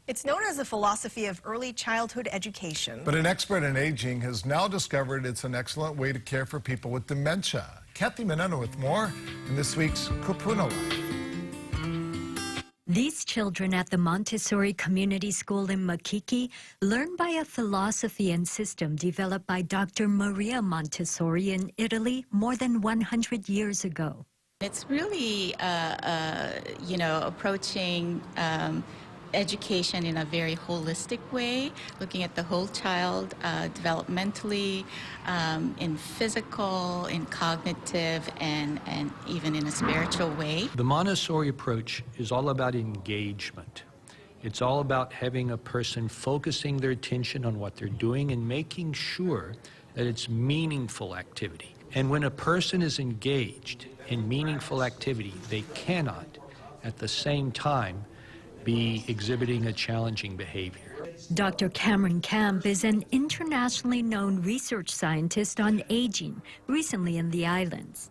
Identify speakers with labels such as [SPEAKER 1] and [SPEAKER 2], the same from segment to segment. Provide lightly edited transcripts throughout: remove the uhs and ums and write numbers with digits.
[SPEAKER 1] It's known as the philosophy of early childhood education.
[SPEAKER 2] But an expert in aging has now discovered it's an excellent way to care for people with dementia. Kathy Meneno with more in this week's Kupuna Life.
[SPEAKER 3] These children at the Montessori Community School in Makiki learn by a philosophy and system developed by Dr. Maria Montessori in Italy more than 100 years ago.
[SPEAKER 4] It's really, approaching education in a very holistic way, looking at the whole child developmentally, in physical, in cognitive, and even in a spiritual way.
[SPEAKER 5] The Montessori approach is all about engagement. It's all about having a person focusing their attention on what they're doing and making sure that it's meaningful activity. And when a person is engaged in meaningful activity, they cannot, at the same time, be exhibiting a challenging behavior.
[SPEAKER 3] Dr. Cameron Camp is an internationally known research scientist on aging, recently in the islands.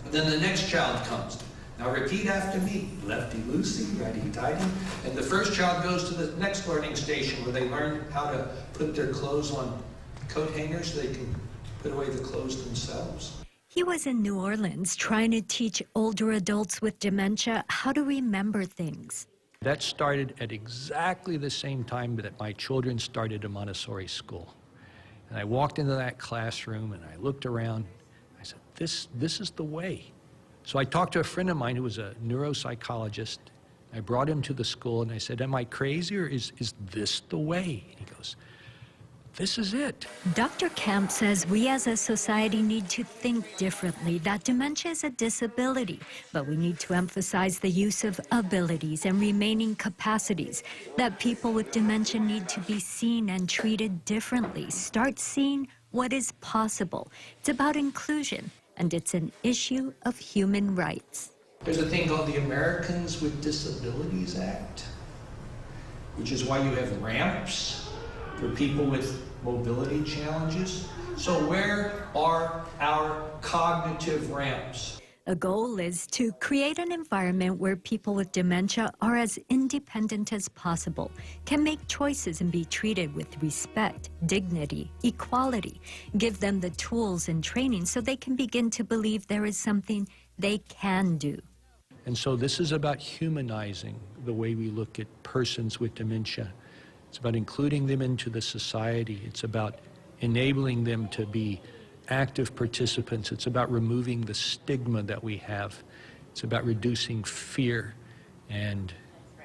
[SPEAKER 5] Then the next child comes. Now repeat after me. Lefty loosey, righty tighty. And the first child goes to the next learning station where they learn how to put their clothes on coat hangers so they can put away the clothes themselves.
[SPEAKER 3] He was in New Orleans trying to teach older adults with dementia how to remember things.
[SPEAKER 5] That started at exactly the same time that my children started a Montessori school. And I walked into that classroom and I looked around. I said, this is the way. So I talked to a friend of mine who was a neuropsychologist. I brought him to the school and I said, am I crazy or is this the way? And he goes, this is it.
[SPEAKER 3] Dr. Camp says we as a society need to think differently, that dementia is a disability, but we need to emphasize the use of abilities and remaining capacities, that people with dementia need to be seen and treated differently. Start seeing what is possible. It's about inclusion, and it's an issue of human rights.
[SPEAKER 5] There's a thing called the Americans with Disabilities Act, which is why you have ramps for people with mobility challenges. So where are our cognitive ramps?
[SPEAKER 3] A goal is to create an environment where people with dementia are as independent as possible, can make choices and be treated with respect, dignity, equality, give them the tools and training so they can begin to believe there is something they can do.
[SPEAKER 5] And so this is about humanizing the way we look at persons with dementia. It's about including them into the society. It's about enabling them to be active participants. It's about removing the stigma that we have. It's about reducing fear and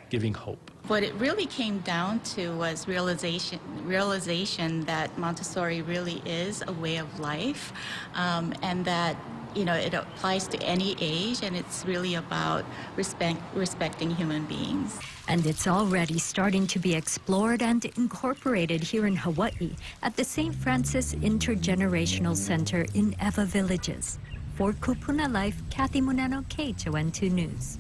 [SPEAKER 5] giving hope.
[SPEAKER 4] What it really came down to was realization that Montessori really is a way of life, and that it applies to any age, and it's really about respecting human beings.
[SPEAKER 3] And it's already starting to be explored and incorporated here in Hawaii at the St. Francis Intergenerational Center in Ewa Villages. For Kupuna Life, Kathy Meneno, KHON2 News.